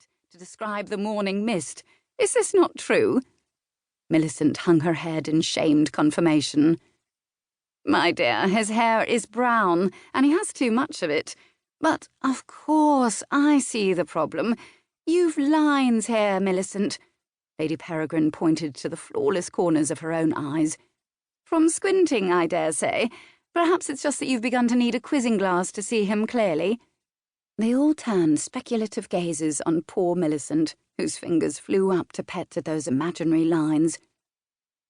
it to describe the morning mist. Is this not true?" Millicent hung her head in shamed confirmation. "My dear, his hair is brown, and he has too much of it. But, of course, I see the problem. You've lines here, Millicent." Lady Peregrine pointed to the flawless corners of her own eyes. "From squinting, I dare say. Perhaps it's just that you've begun to need a quizzing glass to see him clearly." They all turned speculative gazes on poor Millicent, whose fingers flew up to pet at those imaginary lines.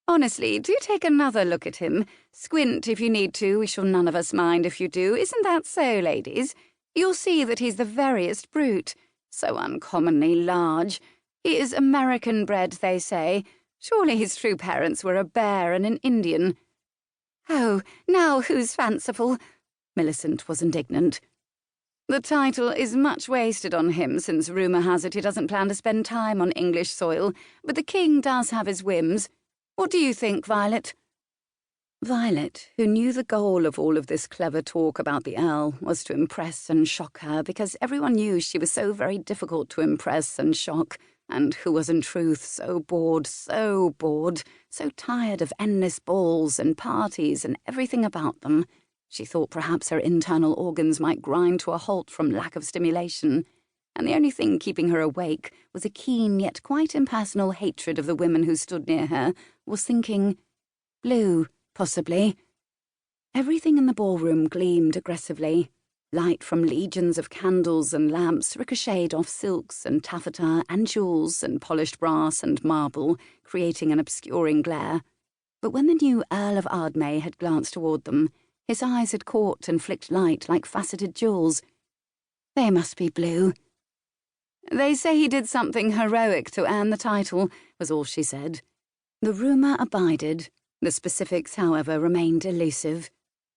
"Honestly, do take another look at him. Squint if you need to, we shall none of us mind if you do. Isn't that so, ladies? You'll see that he's the veriest brute. So uncommonly large. He is American-bred, they say. Surely his true parents were a bear and an Indian." "Oh, now who's fanciful?" Millicent was indignant. "The title is much wasted on him, since rumour has it he doesn't plan to spend time on English soil, but the king does have his whims. What do you think, Violet?" Violet, who knew the goal of all of this clever talk about the Earl was to impress and shock her, because everyone knew she was so very difficult to impress and shock, and who was in truth so bored, so tired of endless balls and parties and everything about them, she thought perhaps her internal organs might grind to a halt from lack of stimulation, and the only thing keeping her awake was a keen yet quite impersonal hatred of the women who stood near her, was thinking, blue, possibly. Everything in the ballroom gleamed aggressively. Light from legions of candles and lamps ricocheted off silks and taffeta and jewels and polished brass and marble, creating an obscuring glare. But when the new Earl of Ardmay had glanced toward them, his eyes had caught and flicked light like faceted jewels. They must be blue. "They say he did something heroic to earn the title," was all she said. The rumour abided. The specifics, however, remained elusive.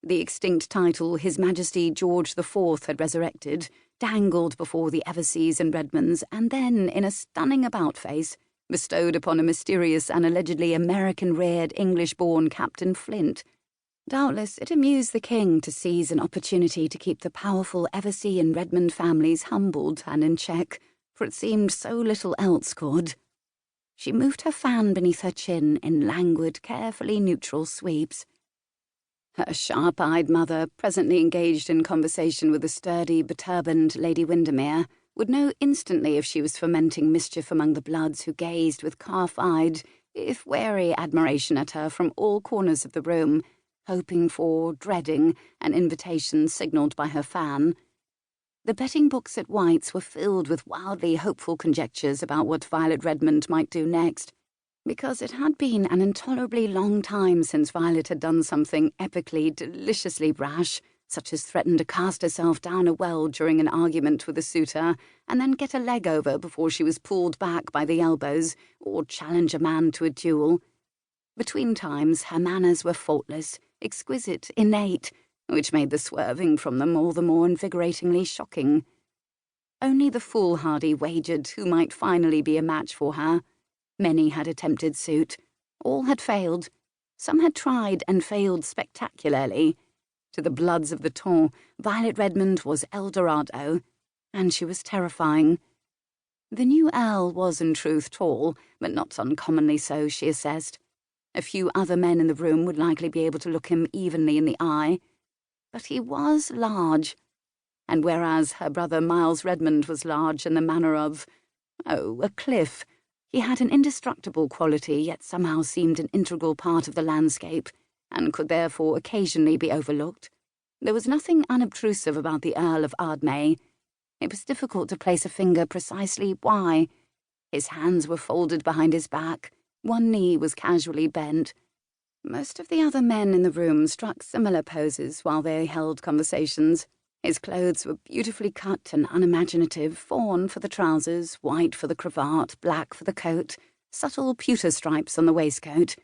The extinct title His Majesty George IV had resurrected, dangled before the Everseas and Redmonds, and then, in a stunning about-face, bestowed upon a mysterious and allegedly American-reared English-born Captain Flint. Doubtless it amused the king to seize an opportunity to keep the powerful Eversea and Redmond families humbled and in check, for it seemed so little else could. She moved her fan beneath her chin in languid, carefully neutral sweeps. Her sharp-eyed mother, presently engaged in conversation with the sturdy, beturbaned Lady Windermere, would know instantly if she was fomenting mischief among the Bloods who gazed with calf-eyed, if wary admiration at her from all corners of the room, hoping for, dreading, an invitation signalled by her fan. The betting books at White's were filled with wildly hopeful conjectures about what Violet Redmond might do next, because it had been an intolerably long time since Violet had done something epically, deliciously rash, such as threaten to cast herself down a well during an argument with a suitor, and then get a leg over before she was pulled back by the elbows, or challenge a man to a duel. Between times, her manners were faultless, exquisite, innate, which made the swerving from them all the more invigoratingly shocking. Only the foolhardy wagered who might finally be a match for her. Many had attempted suit. All had failed. Some had tried and failed spectacularly. To the Bloods of the Ton, Violet Redmond was El Dorado, and she was terrifying. The new Earl was in truth tall, but not uncommonly so, she assessed. A few other men in the room would likely be able to look him evenly in the eye. But he was large, and whereas her brother Miles Redmond was large in the manner of, a cliff, he had an indestructible quality yet somehow seemed an integral part of the landscape, and could therefore occasionally be overlooked. There was nothing unobtrusive about the Earl of Ardmay. It was difficult to place a finger precisely why. His hands were folded behind his back, one knee was casually bent. Most of the other men in the room struck similar poses while they held conversations. His clothes were beautifully cut and unimaginative, fawn for the trousers, white for the cravat, black for the coat, subtle pewter stripes on the waistcoat.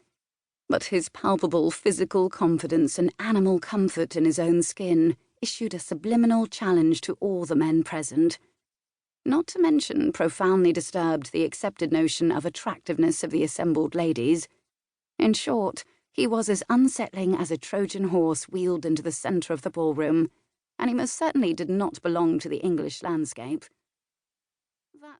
But his palpable physical confidence and animal comfort in his own skin issued a subliminal challenge to all the men present. Not to mention profoundly disturbed the accepted notion of attractiveness of the assembled ladies. In short, he was as unsettling as a Trojan horse wheeled into the centre of the ballroom, and he most certainly did not belong to the English landscape. That's